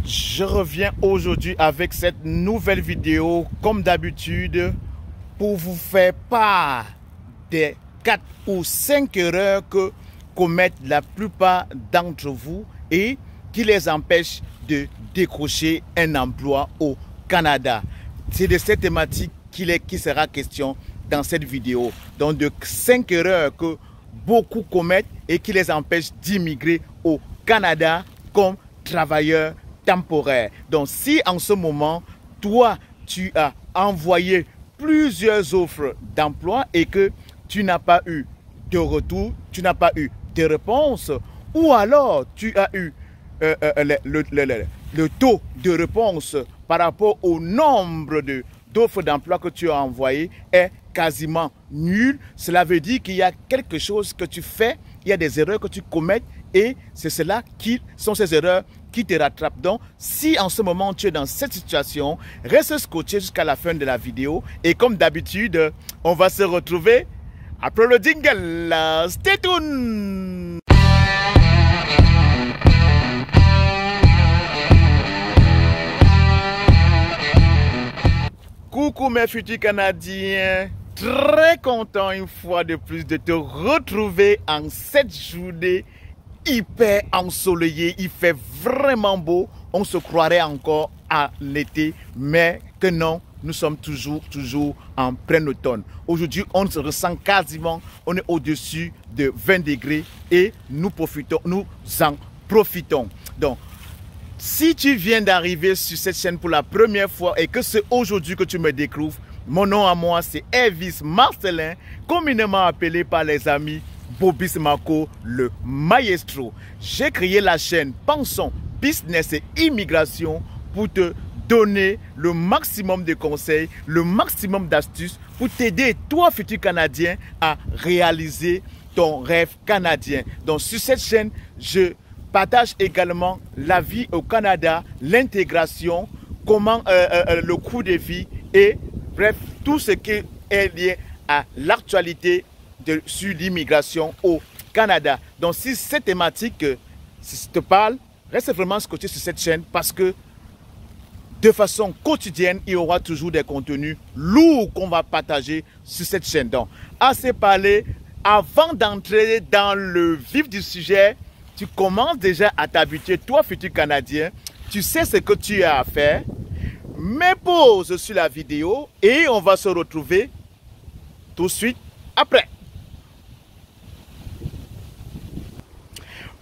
Je reviens aujourd'hui avec cette nouvelle vidéo, comme d'habitude, pour vous faire part des 4 ou 5 erreurs que commettent la plupart d'entre vous et qui les empêchent de décrocher un emploi au Canada. C'est de cette thématique qui sera question dans cette vidéo. Donc de 5 erreurs que beaucoup commettent et qui les empêchent d'immigrer au Canada comme travailleurs temporaire. Donc si en ce moment, toi, tu as envoyé plusieurs offres d'emploi et que tu n'as pas eu de retour, tu n'as pas eu de réponse, ou alors tu as eu le taux de réponse par rapport au nombre d'offres d'emploi que tu as envoyées est quasiment nul, cela veut dire qu'il y a quelque chose que tu fais, il y a des erreurs que tu commets et c'est cela qui sont ces erreurs qui te rattrapent. Donc, si en ce moment tu es dans cette situation, reste scotché jusqu'à la fin de la vidéo et comme d'habitude, on va se retrouver après le jingle. Stay tuned! Coucou mes futurs Canadiens, très content une fois de plus de te retrouver en cette journée hyper ensoleillée. Il fait vraiment beau, on se croirait encore à l'été, mais que non, nous sommes toujours en plein automne. Aujourd'hui, on se ressent quasiment, on est au-dessus de 20 degrés et nous en profitons. Donc, si tu viens d'arriver sur cette chaîne pour la première fois et que c'est aujourd'hui que tu me découvres, mon nom à moi c'est Elvis Marcelin, communément appelé par les amis Bobis Marco, le maestro. J'ai créé la chaîne Pensons Business et Immigration pour te donner le maximum de conseils, le maximum d'astuces pour t'aider, toi futur Canadien, à réaliser ton rêve canadien. Donc sur cette chaîne, je partage également la vie au Canada, l'intégration, comment le coût de vie et bref, tout ce qui est lié à l'actualité sur l'immigration au Canada. Donc si cette thématique te parle, reste vraiment scotché sur cette chaîne parce que de façon quotidienne, il y aura toujours des contenus lourds qu'on va partager sur cette chaîne. Donc, assez parlé, avant d'entrer dans le vif du sujet, tu commences déjà à t'habituer, toi futur Canadien, tu sais ce que tu as à faire. Mets pause sur la vidéo et on va se retrouver tout de suite après.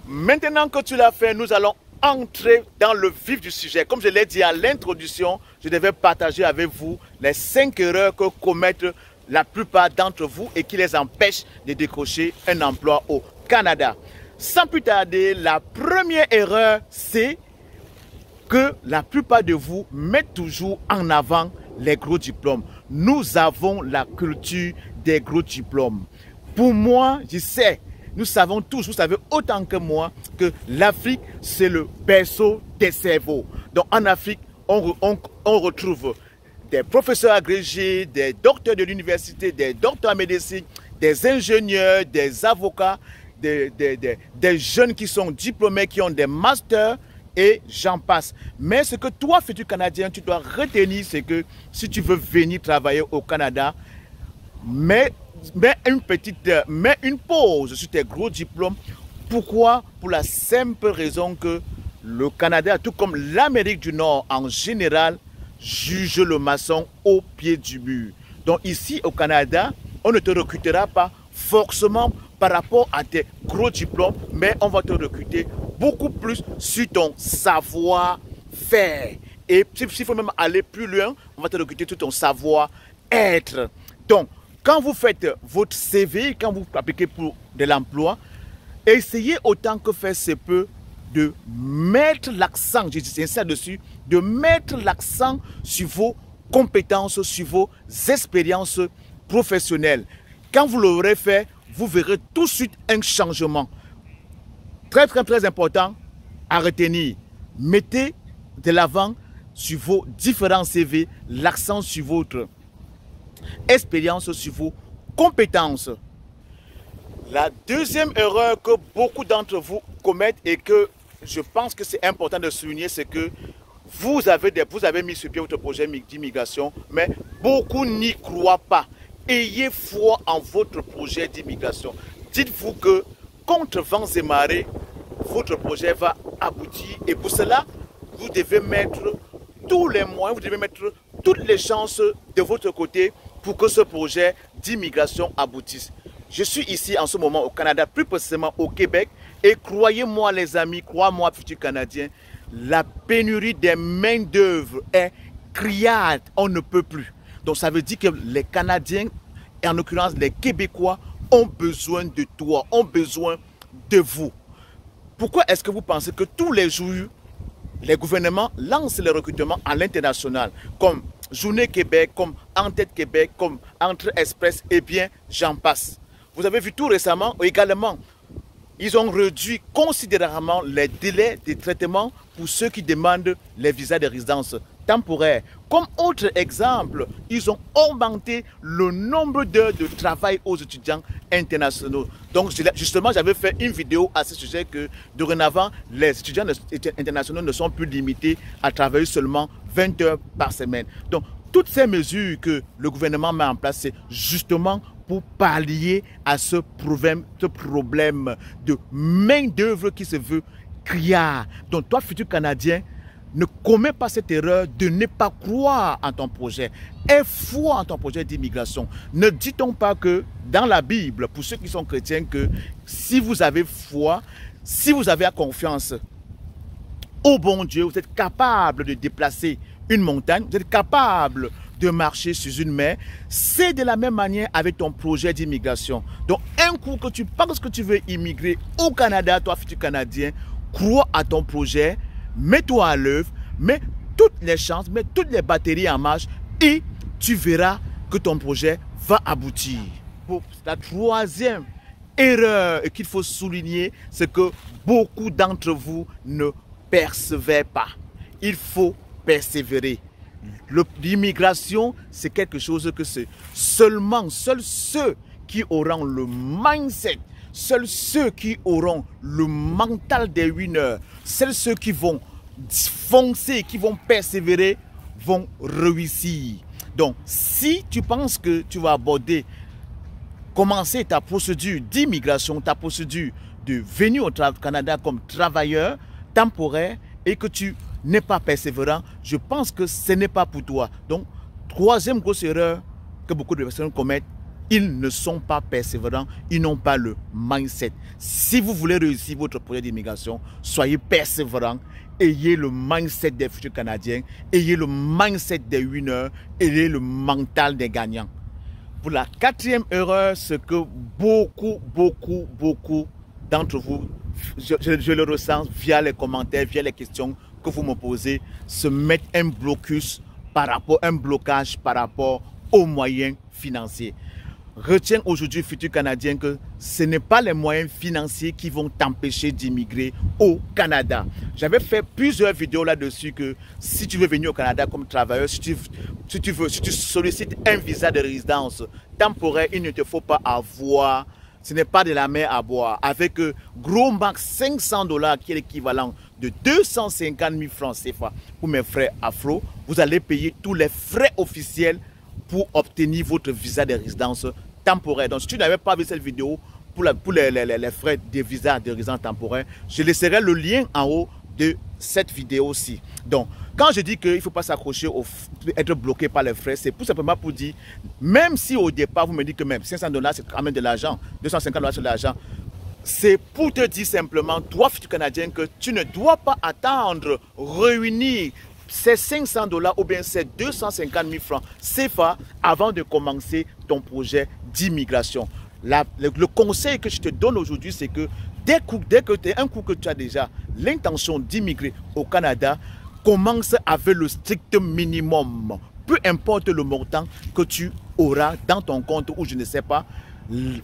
Maintenant que tu l'as fait, nous allons entrer dans le vif du sujet. Comme je l'ai dit à l'introduction, je devais partager avec vous les 5 erreurs que commettent la plupart d'entre vous et qui les empêchent de décrocher un emploi au Canada. Sans plus tarder, la première erreur, c'est que la plupart de vous mettent toujours en avant les gros diplômes. Nous avons la culture des gros diplômes. Pour moi, je sais, nous savons tous, vous savez autant que moi, que l'Afrique, c'est le berceau des cerveaux. Donc en Afrique, on retrouve des professeurs agrégés, des docteurs de l'université, des docteurs en médecine, des ingénieurs, des avocats, des jeunes qui sont diplômés, qui ont des masters et j'en passe. Mais ce que toi, futur Canadien, tu dois retenir, c'est que si tu veux venir travailler au Canada, mets une pause sur tes gros diplômes. Pourquoi? Pour la simple raison que le Canada, tout comme l'Amérique du Nord en général, juge le maçon au pied du mur. Donc ici au Canada, on ne te recrutera pas forcément par rapport à tes gros diplômes, mais on va te recruter beaucoup plus sur ton savoir-faire. Et s'il faut même aller plus loin, on va te recruter sur ton savoir-être. Donc, quand vous faites votre CV, quand vous appliquez pour de l'emploi, essayez autant que faire se peut de mettre l'accent, je dis ça dessus, de mettre l'accent sur vos compétences, sur vos expériences professionnelles. Quand vous l'aurez fait, vous verrez tout de suite un changement. Très important à retenir. Mettez de l'avant sur vos différents CV, l'accent sur votre expérience, sur vos compétences. La deuxième erreur que beaucoup d'entre vous commettent et que je pense que c'est important de souligner, c'est que vous avez mis sur pied votre projet d'immigration, mais beaucoup n'y croient pas. Ayez foi en votre projet d'immigration. Dites-vous que, contre vents et marées, votre projet va aboutir. Et pour cela, vous devez mettre tous les moyens, vous devez mettre toutes les chances de votre côté pour que ce projet d'immigration aboutisse. Je suis ici en ce moment au Canada, plus précisément au Québec. Et croyez-moi les amis, croyez-moi futurs Canadiens, la pénurie des main-d'œuvre est criarde, on ne peut plus. Donc ça veut dire que les Canadiens, et en l'occurrence les Québécois, ont besoin de toi, ont besoin de vous. Pourquoi est-ce que vous pensez que tous les jours, les gouvernements lancent les recrutements à l'international, comme Journée Québec, comme En-Tête Québec, comme Entrée Express, et bien j'en passe. Vous avez vu tout récemment également, ils ont réduit considérablement les délais de traitement pour ceux qui demandent les visas de résidence temporaire. Comme autre exemple, ils ont augmenté le nombre d'heures de travail aux étudiants internationaux. Donc justement, j'avais fait une vidéo à ce sujet que dorénavant, les étudiants internationaux ne sont plus limités à travailler seulement 20 heures par semaine. Donc toutes ces mesures que le gouvernement met en place, c'est justement pour pallier à ce problème de main-d'œuvre qui se veut criard. Donc toi, futur Canadien, ne commets pas cette erreur de ne pas croire en ton projet. Aie foi en ton projet d'immigration. Ne dit-on pas que dans la Bible, pour ceux qui sont chrétiens, que si vous avez foi, si vous avez confiance au bon Dieu, vous êtes capable de déplacer une montagne, vous êtes capable de marcher sur une mer. C'est de la même manière avec ton projet d'immigration. Donc un coup que tu penses que tu veux immigrer au Canada, toi futur Canadien, crois à ton projet, mets-toi à l'œuvre, mets toutes les chances, mets toutes les batteries en marche et tu verras que ton projet va aboutir. Pour la troisième erreur qu'il faut souligner, c'est que beaucoup d'entre vous ne persévèrent pas. Il faut persévérer. L'immigration, c'est quelque chose que c'est seuls ceux qui auront le mindset, seuls ceux qui auront le mental des winners, seuls ceux qui vont foncer, qui vont persévérer, vont réussir. Donc, si tu penses que tu vas commencer ta procédure d'immigration, ta procédure de venue au Canada comme travailleur temporaire et que tu n'es pas persévérant, je pense que ce n'est pas pour toi. Donc, troisième grosse erreur que beaucoup de personnes commettent, ils ne sont pas persévérants, ils n'ont pas le mindset. Si vous voulez réussir votre projet d'immigration, soyez persévérants, ayez le mindset des futurs Canadiens, ayez le mindset des winners, ayez le mental des gagnants. Pour la quatrième erreur, c'est que beaucoup d'entre vous, je le ressens via les commentaires, via les questions que vous me posez, se mettent un blocage par rapport aux moyens financiers. Retiens aujourd'hui, futur Canadien, que ce n'est pas les moyens financiers qui vont t'empêcher d'immigrer au Canada. J'avais fait plusieurs vidéos là-dessus que si tu veux venir au Canada comme travailleur, si tu sollicites un visa de résidence temporaire, il ne te faut pas avoir, ce n'est pas de la mer à boire. Avec gros max 500 $, qui est l'équivalent de 250 000 francs CFA pour mes frais afro, vous allez payer tous les frais officiels pour obtenir votre visa de résidence temporaire. Donc, si tu n'avais pas vu cette vidéo pour les frais de visa de résidence temporaire, je laisserai le lien en haut de cette vidéo-ci. Donc, quand je dis qu'il ne faut pas s'accrocher, être bloqué par les frais, c'est tout simplement pour dire, même si au départ, vous me dites que même 500 $, c'est quand même de l'argent, 250 $, c'est de l'argent, c'est pour te dire simplement, toi, futur Canadien, que tu ne dois pas attendre réunir ces 500 $ ou bien ces 250 000 francs CFA avant de commencer ton projet d'immigration. Le conseil que je te donne aujourd'hui, c'est que dès que tu as déjà l'intention d'immigrer au Canada, commence avec le strict minimum. Peu importe le montant que tu auras dans ton compte ou je ne sais pas,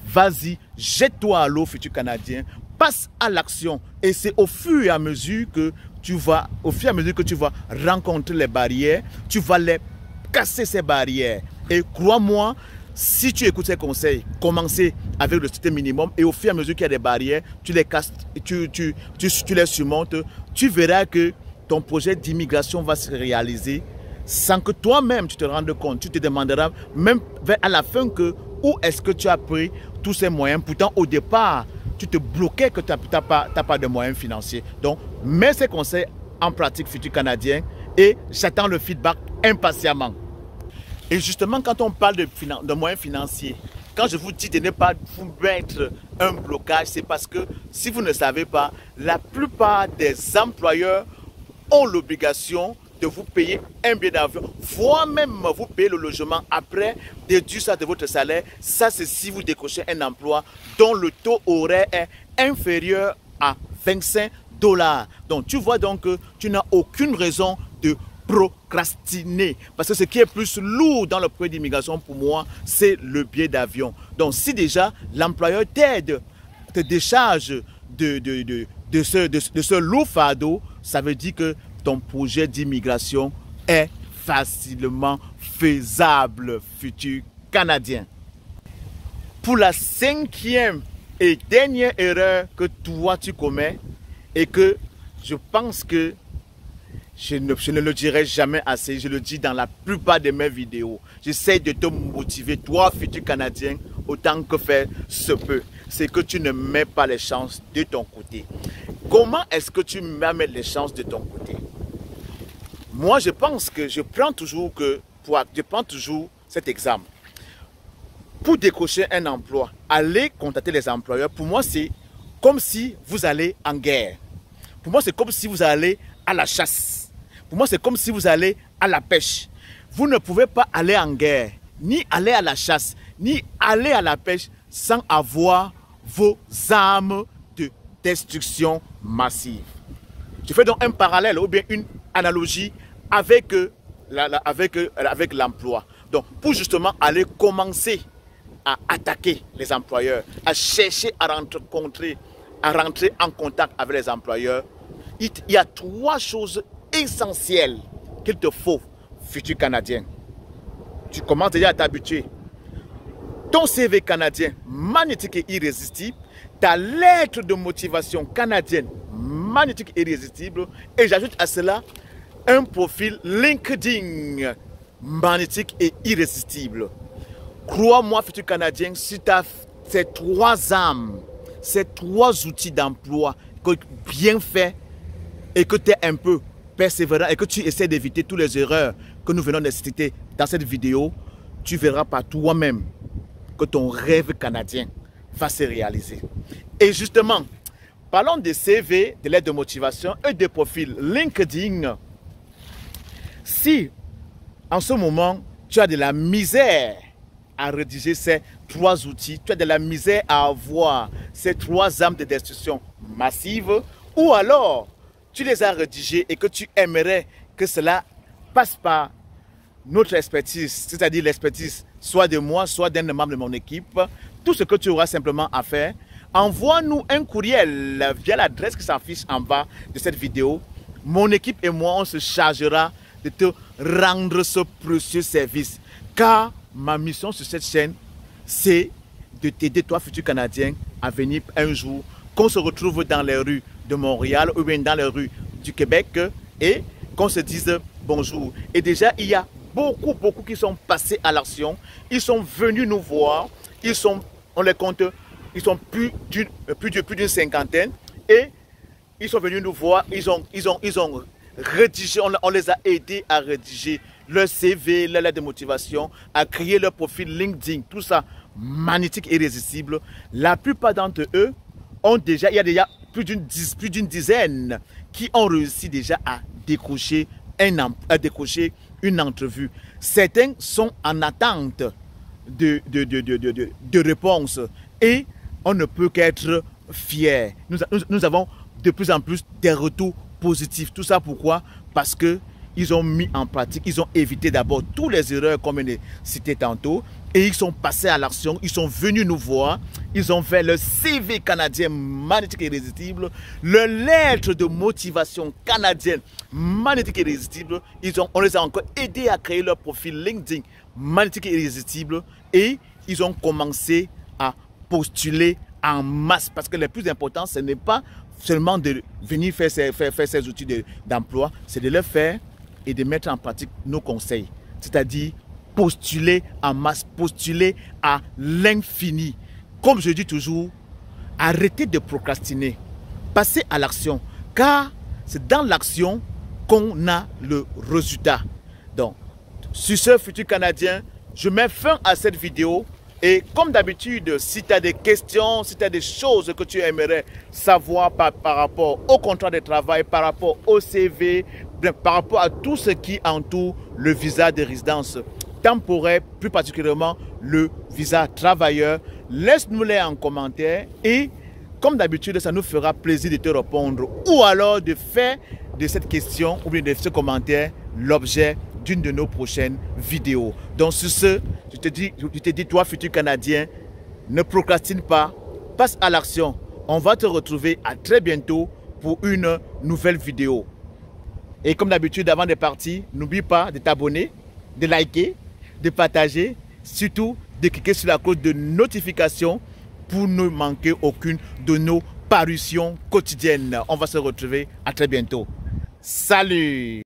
vas-y, jette-toi à l'eau, futur Canadien, passe à l'action. Et c'est au fur et à mesure que tu vas rencontrer les barrières, tu vas les casser ces barrières. Et crois-moi, si tu écoutes ces conseils, commencez avec le strict minimum et au fur et à mesure qu'il y a des barrières, tu les casses, tu les surmontes, tu verras que ton projet d'immigration va se réaliser sans que toi-même tu te rendes compte. Tu te demanderas même à la fin que où est-ce que tu as pris tous ces moyens. Pourtant, au départ, tu te bloquais que tu n'as pas de moyens financiers. Donc, mets ces conseils en pratique, futur Canadien, et j'attends le feedback impatiemment. Et justement, quand on parle de moyens financiers, quand je vous dis de ne pas vous mettre un blocage, c'est parce que si vous ne savez pas, la plupart des employeurs ont l'obligation de vous payer un billet d'avion, voire même vous payer le logement après déduire ça de votre salaire. Ça, c'est si vous décrochez un emploi dont le taux horaire est inférieur à 25 $. Donc, tu vois donc que tu n'as aucune raison de procrastiner. Parce que ce qui est plus lourd dans le projet d'immigration pour moi, c'est le billet d'avion. Donc, si déjà l'employeur t'aide, te décharge de ce lourd fardeau, ça veut dire que ton projet d'immigration est facilement faisable, futur Canadien. Pour la 5e et dernière erreur que toi tu commets, et que je pense que je ne le dirai jamais assez, je le dis dans la plupart de mes vidéos. J'essaie de te motiver, toi, futur Canadien, autant que faire se peut. C'est que tu ne mets pas les chances de ton côté. Comment est-ce que tu mets les chances de ton côté? Moi, je pense que je prends toujours cet exemple. Pour décrocher un emploi, aller contacter les employeurs, pour moi, c'est comme si vous allez en guerre. Pour moi, c'est comme si vous allez à la chasse. Pour moi, c'est comme si vous allez à la pêche. Vous ne pouvez pas aller en guerre, ni aller à la chasse, ni aller à la pêche sans avoir vos armes de destruction massive. Je fais donc un parallèle ou bien une analogie avec l'emploi. Donc, pour justement aller commencer à attaquer les employeurs, à chercher à rentrer en contact avec les employeurs, il y a 3 choses essentielles qu'il te faut, futur Canadien. Tu commences déjà à t'habituer. Ton CV canadien magnétique et irrésistible, ta lettre de motivation canadienne magnétique et irrésistible, et j'ajoute à cela un profil LinkedIn magnétique et irrésistible. Crois-moi, futur Canadien, si tu as ces 3 armes, ces 3 outils d'emploi bien faits, et que tu es un peu persévérant et que tu essaies d'éviter toutes les erreurs que nous venons de citer dans cette vidéo, tu verras par toi-même que ton rêve canadien va se réaliser. Et justement, parlons des CV, de lettres de motivation et des profils LinkedIn. Si en ce moment tu as de la misère à rédiger ces 3 outils, tu as de la misère à avoir ces 3 armes de destruction massive, ou alors tu les as rédigés et que tu aimerais que cela passe par notre expertise, c'est-à-dire l'expertise soit de moi, soit d'un membre de mon équipe, tout ce que tu auras simplement à faire, envoie-nous un courriel via l'adresse qui s'affiche en bas de cette vidéo. Mon équipe et moi, on se chargera de te rendre ce précieux service. Car ma mission sur cette chaîne, c'est de t'aider, toi, futur Canadien, à venir un jour, qu'on se retrouve dans les rues de Montréal ou bien dans les rues du Québec et qu'on se dise bonjour. Et déjà, il y a beaucoup qui sont passés à l'action. Ils sont venus nous voir. On les compte, ils sont plus d'une cinquantaine. Et ils sont venus nous voir. Ils ont rédigé, on les a aidés à rédiger leur CV, leur lettre de motivation, à créer leur profil LinkedIn. Tout ça, magnétique et irrésistible. La plupart d'entre eux ont déjà, il y a déjà plus d'une dizaine qui ont réussi déjà à décrocher une entrevue. Certains sont en attente de réponses et on ne peut qu'être fier. Nous avons de plus en plus des retours positifs. Tout ça pourquoi? Parce que ils ont mis en pratique, ils ont évité d'abord toutes les erreurs comme je l'ai cité tantôt et ils sont passés à l'action, ils sont venus nous voir, ils ont fait le CV canadien magnétique et irrésistible, le lettre de motivation canadienne magnétique et irrésistible, on les a encore aidés à créer leur profil LinkedIn magnétique et irrésistible et ils ont commencé à postuler en masse parce que le plus important, ce n'est pas seulement de venir faire ces outils d'emploi, c'est de le faire et de mettre en pratique nos conseils. C'est-à-dire postuler en masse, postuler à l'infini. Comme je dis toujours, arrêtez de procrastiner. Passez à l'action, car c'est dans l'action qu'on a le résultat. Donc, sur ce, futur Canadien, je mets fin à cette vidéo. Et comme d'habitude, si tu as des questions, si tu as des choses que tu aimerais savoir par rapport au contrat de travail, par rapport au CV, par rapport à tout ce qui entoure le visa de résidence temporaire, plus particulièrement le visa travailleur, laisse-nous-les en commentaire et comme d'habitude, ça nous fera plaisir de te répondre ou alors de faire de cette question ou bien de ce commentaire l'objet d'une de nos prochaines vidéos. Donc sur ce, je te dis, toi futur Canadien, ne procrastine pas, passe à l'action. On va te retrouver à très bientôt pour une nouvelle vidéo. Et comme d'habitude, avant de partir, n'oublie pas de t'abonner, de liker, de partager, surtout de cliquer sur la cloche de notification pour ne manquer aucune de nos parutions quotidiennes. On va se retrouver à très bientôt. Salut!